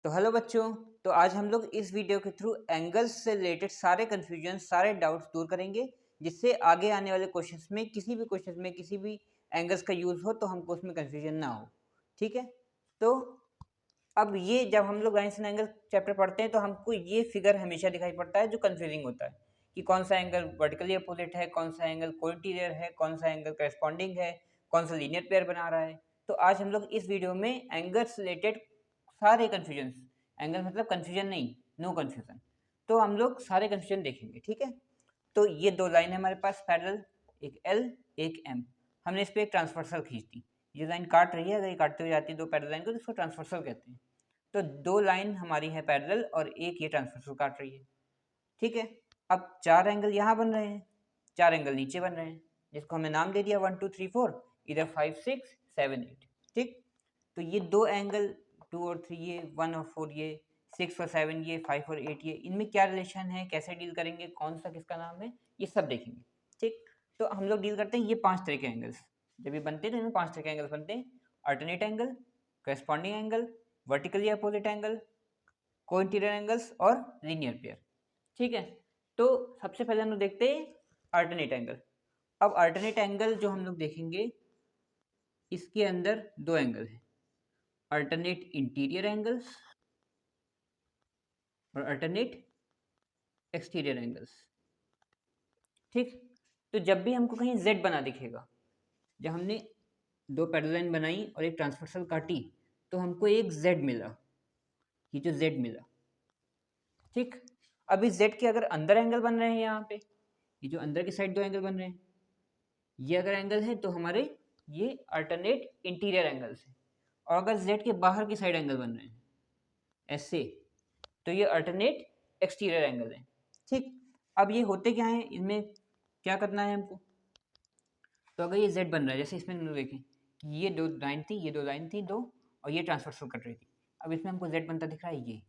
तो हेलो बच्चों। तो आज हम लोग इस वीडियो के थ्रू एंगल्स से रिलेटेड सारे कन्फ्यूजन सारे डाउट्स दूर करेंगे, जिससे आगे आने वाले क्वेश्चंस में किसी भी एंगल्स का यूज़ हो तो हमको उसमें कन्फ्यूजन ना हो। ठीक है। तो अब ये जब हम लोग आइंस्टाइन एंगल चैप्टर पढ़ते हैं तो हमको ये फिगर हमेशा दिखाई पड़ता है जो कन्फ्यूजिंग होता है कि कौन सा एंगल वर्टिकली अपोजिट है, कौन सा एंगल कोइंटीरियर है, कौन सा एंगल करेस्पॉन्डिंग है, कौन सा लीनियर पेयर बना रहा है। तो आज हम लोग इस वीडियो में एंगल्स रिलेटेड सारे कन्फ्यूजन, एंगल मतलब कन्फ्यूजन नहीं, नो कन्फ्यूजन, तो हम लोग सारे कन्फ्यूजन देखेंगे। ठीक है। तो ये दो लाइन है हमारे पास पैरेलल, एक एल एक एम। हमने इस पर एक ट्रांसवर्सल खींच दी। ये लाइन काट रही है, अगर ये काटते हुए जाती है दो पैरेलल लाइन को तो इसको ट्रांसवर्सल कहते हैं। तो दो लाइन हमारी है पैरेलल और एक ये ट्रांसवर्सल काट रही है। ठीक है। अब चार एंगल यहाँ बन रहे हैं, चार एंगल नीचे बन रहे हैं, जिसको हमने नाम दे दिया 1 2 3 4, इधर 5 6 7 8। ठीक। तो ये दो एंगल 2 और 3 ये, 1 और 4 ये, 6 और 7 ये, 5 और 8 ये, इनमें क्या रिलेशन है, कैसे डील करेंगे, कौन सा किसका नाम है, ये सब देखेंगे। ठीक। तो हम लोग डील करते हैं ये पांच तरह के एंगल्स। जब ये बनते हैं तो इनमें पांच तरह के एंगल्स बनते हैं: alternate angle, corresponding angle, vertically opposite angle, cointerior angles और लीनियर पेयर। ठीक है। तो सबसे पहले हम लोग देखते हैं अल्टरनेट एंगल। अब अल्टरनेट एंगल जो हम लोग देखेंगे, इसके अंदर दो एंगल हैं, अल्टरनेट इंटीरियर एंगल्स और अल्टरनेट एक्सटीरियर एंगल्स। ठीक। तो जब भी हमको कहीं z बना दिखेगा, जब हमने दो पैरेलल लाइन बनाई और एक ट्रांसवर्सल काटी तो हमको एक z मिला, ये जो z मिला। ठीक। अब इस z के अगर अंदर एंगल बन रहे हैं, यहाँ पे ये जो अंदर की साइड दो एंगल बन रहे हैं, ये अगर एंगल है तो हमारे ये अल्टरनेट इंटीरियर एंगल्स हैं। और अगर z के बाहर की साइड एंगल बन रहे हैं ऐसे, तो ये अल्टरनेट एक्सटीरियर एंगल है। ठीक। अब ये होते क्या है, इनमें क्या करना है हमको। तो अगर ये z बन रहा है, जैसे इसमें हम लोग देखें कि ये दो लाइन थी, ये दो लाइन थी दो, और ये ट्रांसवर्सल कट रही थी। अब इसमें हमको z बनता दिख रहा है ये,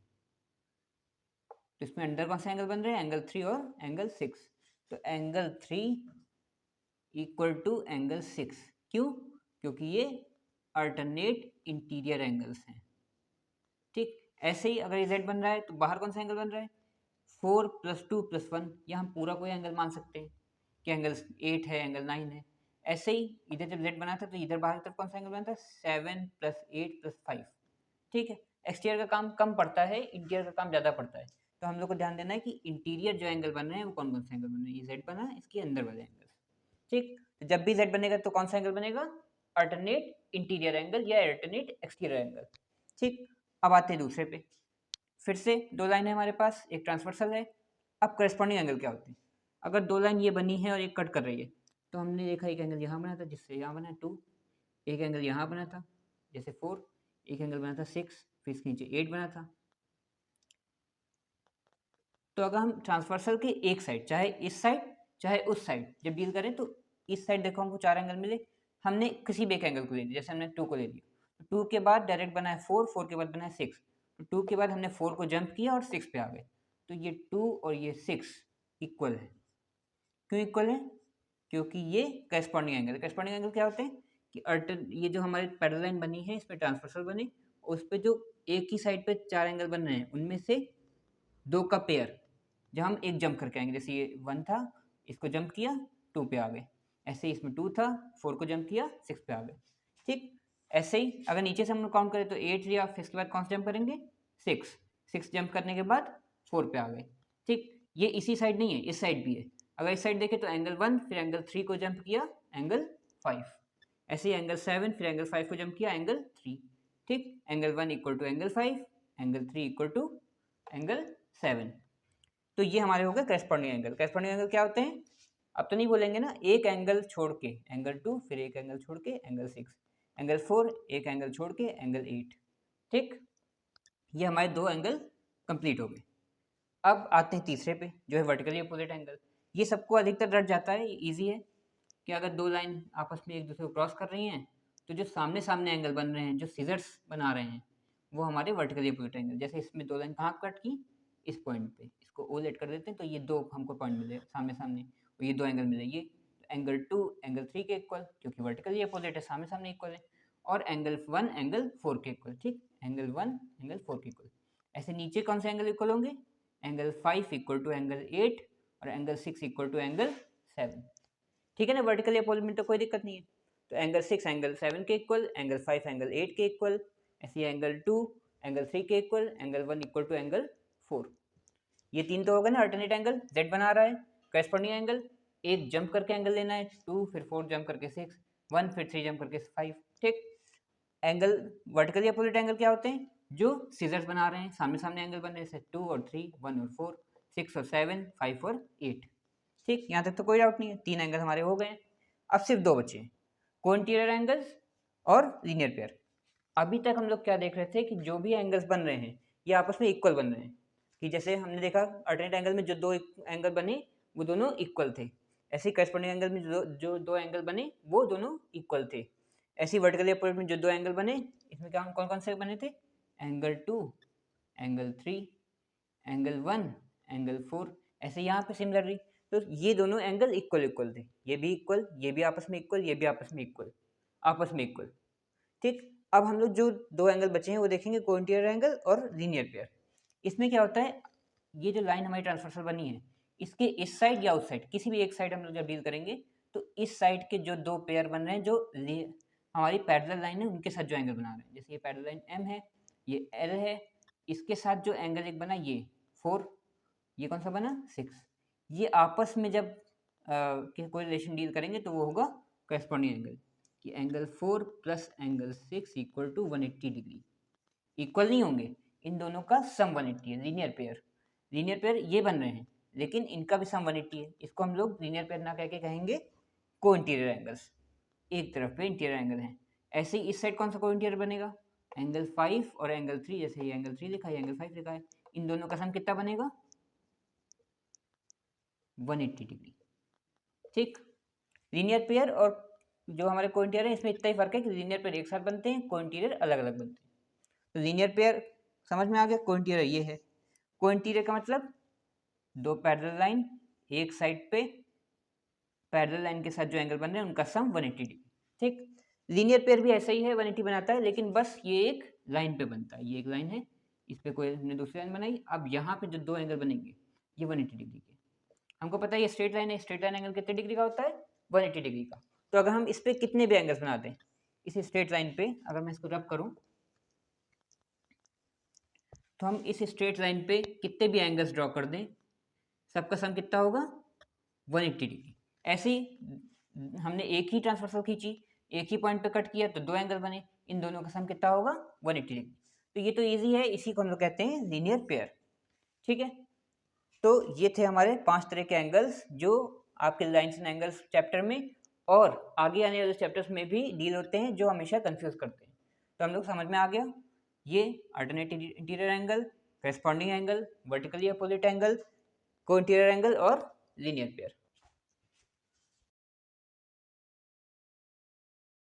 तो इसमें अंदर कौन सा एंगल बन रहे हैं, एंगल 3 और एंगल 6। तो एंगल 3 इक्वल टू एंगल 6। क्यों? क्योंकि ये अल्टरनेट इंटीरियर एंगल्स हैं। ठीक। ऐसे ही अगर ये z बन रहा है तो बाहर कौन सा एंगल बन रहा है, 4 + 2 + 1, या हम पूरा कोई एंगल मान सकते हैं कि एंगल 8 है, एंगल 9 है। ऐसे ही इधर जब z बना था तो इधर बाहर की तरफ कौन सा एंगल बना था, 7 + 8 + 5। ठीक है। एक्सटीरियर का काम कम पड़ता है, इंटीरियर का काम ज़्यादा पड़ता है। तो हम लोग को ध्यान देना है कि इंटीरियर जो एंगल बन रहे हैं वो कौन कौन से एंगल बन रहे हैं। ये z बना, इसके अंदर वाले एंगल। ठीक। तो जब भी z बनेगा तो कौन सा एंगल बनेगा, अल्टरनेट इंटीरियर एंगल या अल्टरनेट एक्सटीरियर एंगल। ठीक। अब आते हैं दूसरे पे। फिर से दो लाइन है हमारे पास, एक ट्रांसवर्सल है। अब करस्पॉन्डिंग एंगल क्या होते हैं, अगर दो लाइन ये बनी है और एक कट कर रही है, तो हमने देखा एक एंगल यहाँ बना था जिससे यहाँ बना 2, एक एंगल यहाँ बना था जैसे 4, एक एंगल बना था 6, फिर इसके नीचे 8 बना था। तो अगर हम ट्रांसवर्सल के एक साइड, चाहे इस साइड चाहे उस साइड, जब डील करें तो इस साइड देखो हमको चार एंगल मिले, हमने किसी भी एक एंगल को ले लिया, जैसे हमने 2 को ले लिया, तो 2 के बाद डायरेक्ट बना है 4, 4 के बाद बना है 6, तो 2 के बाद हमने 4 को जंप किया और 6 पे आ गए। तो ये 2 और ये 6 इक्वल है। क्यों इक्वल है? क्योंकि ये करस्पॉन्डिंग एंगल है। करस्पॉन्डिंग एंगल क्या होते हैं कि ये जो हमारे पैरेलल लाइन बनी है, इस पर ट्रांसवर्सल बनी, उस पर जो एक ही साइड पे चार एंगल बन रहे हैं, उनमें से दो का पेयर जब हम एक जंप करके आएंगे, जैसे ये 1 था, इसको जंप किया 2 पे आ गए, ऐसे ही इसमें 2 था, 4 को जंप किया 6 पे आ गए। ठीक। ऐसे ही अगर नीचे से हम लोग काउंट करें तो 8 लिया, फिर इसके बाद कौन सा जंप करेंगे, 6, 6 जंप करने के बाद 4 पे आ गए। ठीक। ये इसी साइड नहीं है, इस साइड भी है। अगर इस साइड देखें तो एंगल 1, फिर एंगल 3 को जंप किया एंगल 5, ऐसे ही एंगल 7, फिर एंगल 5 को जंप किया एंगल 3। ठीक। Angle 1 equal to angle 5, angle 3 equal to angle 7। तो ये हमारे हो गए करस्पॉन्डिंग एंगल। करस्पॉन्डिंग एंगल क्या होते हैं, अब तो नहीं बोलेंगे ना, एक एंगल छोड़ के एंगल 2, फिर एक एंगल छोड़ के एंगल 6, एंगल 4, एक एंगल छोड़ के एंगल 8। ठीक। ये हमारे दो एंगल कंप्लीट हो गए। अब आते हैं तीसरे पे, जो है वर्टिकली अपोजिट एंगल। ये सबको अधिकतर रट जाता है, ईजी है कि अगर दो लाइन आपस में एक दूसरे को क्रॉस कर रही हैं तो जो सामने सामने एंगल बन रहे हैं, जो सीजर्स बना रहे हैं, वो हमारे वर्टिकली अपोजिट एंगल। जैसे इसमें दो लाइन कहाँ कट की, इस पॉइंट पे, इसको ओ लेट कर देते हैं, तो ये दो हमको पॉइंट मिले सामने सामने, और ये दो एंगल मिले, ये एंगल 2 एंगल 3 के इक्वल, क्योंकि वर्टिकली अपोजिट है, सामने सामने इक्वल है, और एंगल 1 एंगल 4 के इक्वल। ठीक। एंगल 1 एंगल 4 के इक्वल। ऐसे नीचे कौन से एंगल इक्वल होंगे, एंगल 5 इक्वल टू एंगल 8 और एंगल 6 इक्वल टू एंगल 7। ठीक है ना, वर्टिकल अपोजिट में तो कोई दिक्कत नहीं है। तो एंगल 6 एंगल 7 के इक्वल, एंगल 5 एंगल 8 के इक्वल, ऐसे एंगल 2 एंगल 3 के equal, angle 1 equal to angle 4। ये तीन तो होगा ना अल्टरनेट एंगल, जेड बना रहा है करेस्पॉन्डिंग एंगल। एक जंप करके एंगल लेना है 2, फिर 4 जंप करके 6, 1 फिर 3 जंप करके 5। ठीक, एंगल वर्टिकली अपोजिट एंगल क्या होते हैं, जो सीजर्स बना रहे हैं, सामने सामने एंगल बन रहे हैं, 2 और 3, 1 और 4, 6 और 7, 5 और 8। ठीक, यहाँ तक तो कोई डाउट नहीं है, तीन एंगल हमारे हो गए। अब सिर्फ दो बचे, कोइंटीरियर एंगल्स और लीनियर पेयर। अभी तक हम लोग क्या देख रहे थे कि जो भी एंगल्स बन रहे हैं ये आपस में इक्वल बन रहे हैं, कि जैसे हमने देखा अल्टरनेट एंगल में जो दो एंगल बने वो दोनों इक्वल थे, ऐसे करस्पॉन्डिंग एंगल में जो दो एंगल बने वो दोनों इक्वल थे। ऐसे वर्टिकली अपोजिट में जो दो एंगल बने, इसमें क्या कौन कौन से बने थे, एंगल 2, एंगल 3, एंगल 1, एंगल 4। ऐसे यहाँ पे सिमिलरली तो ये दोनों एंगल इक्वल इक्वल थे, ये भी इक्वल, ये भी आपस में इक्वल, ये भी आपस में इक्वल, आपस में इक्वल। ठीक, अब हम लोग जो दो एंगल बचे हैं वो देखेंगे, कोइंटीरियर एंगल और लीनियर पेयर। इसमें क्या होता है, ये जो लाइन हमारी ट्रांसवर्सल बनी है इसके इस साइड या उस साइड किसी भी एक साइड हम लोग जब डील करेंगे तो इस साइड के जो दो पेयर बन रहे हैं जो हमारी पैरेलल लाइन है उनके साथ जो एंगल बना रहे हैं, जैसे ये पैरेलल लाइन एम है, ये एल है, इसके साथ जो एंगल एक बना ये 4, ये कौन सा बना 6, ये आपस में जब कोई रिलेशन डील करेंगे तो वो होगा करेस्पॉन्डिंग एंगल, कि angle 4 plus angle 6 equal to 180 degree. Equal नहीं होंगे, इन दोनों का सम 180 है, लीनियर पेयर। लीनियर पेयर ये बन रहे हैं लेकिन इनका भी सम 180 है, इसको हम लोग लीनियर पेयर ना कह के कहेंगे को इंटीरियर एंगल्स, एक तरफ पे इंटीरियर एंगल हैं। ऐसे ही इस साइड कौन सा को इंटीरियर बनेगा, एंगल 5 और एंगल 3, जैसे ये एंगल 3 लिखा है एंगल 5 लिखा है, इन दोनों का सम कितना बनेगा 180 डिग्री। ठीक, लीनियर पेयर और जो हमारे को इंटीरियर है इसमें इतना ही फर्क है कि लीनियर पेयर एक साथ बनते हैं, को इंटीरियर अलग अलग बनते हैं। तो लीनियर पेयर समझ में आ गया, को इंटीरियर ये है, को इंटीरियर का मतलब दो पैरेलल लाइन एक साइड पे पैरेलल लाइन के साथ जो एंगल बन रहे हैं उनका सम 180 डिग्री। ठीक, लीनियर पेयर भी ऐसा ही है, 180 बनाता है, लेकिन बस ये एक लाइन पे बनता है, ये एक लाइन है, इस पे कोई हमने दूसरी लाइन बनाई, अब यहाँ पे जो दो एंगल बनेंगे ये 180 डिग्री के। हमको पता है ये स्ट्रेट लाइन है, स्ट्रेट लाइन एंगल कितने डिग्री का होता है 180 डिग्री का। तो अगर हम इस पे कितने भी एंगल्स बना दें इस स्ट्रेट लाइन पे, अगर मैं इसको रब करूँ तो हम इस स्ट्रेट लाइन पे कितने भी एंगल्स ड्रॉ कर दें सबका सम कितना होगा 180 डिग्री। ऐसे ही हमने एक ही ट्रांसवर्सल खींची, एक ही पॉइंट पे कट किया तो दो एंगल बने, इन दोनों का सम कितना होगा 180 डिग्री। तो ये तो इजी है, इसी को हम लोग कहते हैं लीनियर पेयर। ठीक है, तो ये थे हमारे 5 तरह के एंगल्स जो आपके लाइन्स एंड एंगल्स चैप्टर में और आगे आने वाले चैप्टर्स में भी डील होते हैं, जो हमेशा कंफ्यूज करते हैं। तो हम लोग समझ में आ गया, ये alternative interior angle, corresponding angle, vertically opposite angle, को इंटीरियर एंगल और लीनियर पेयर।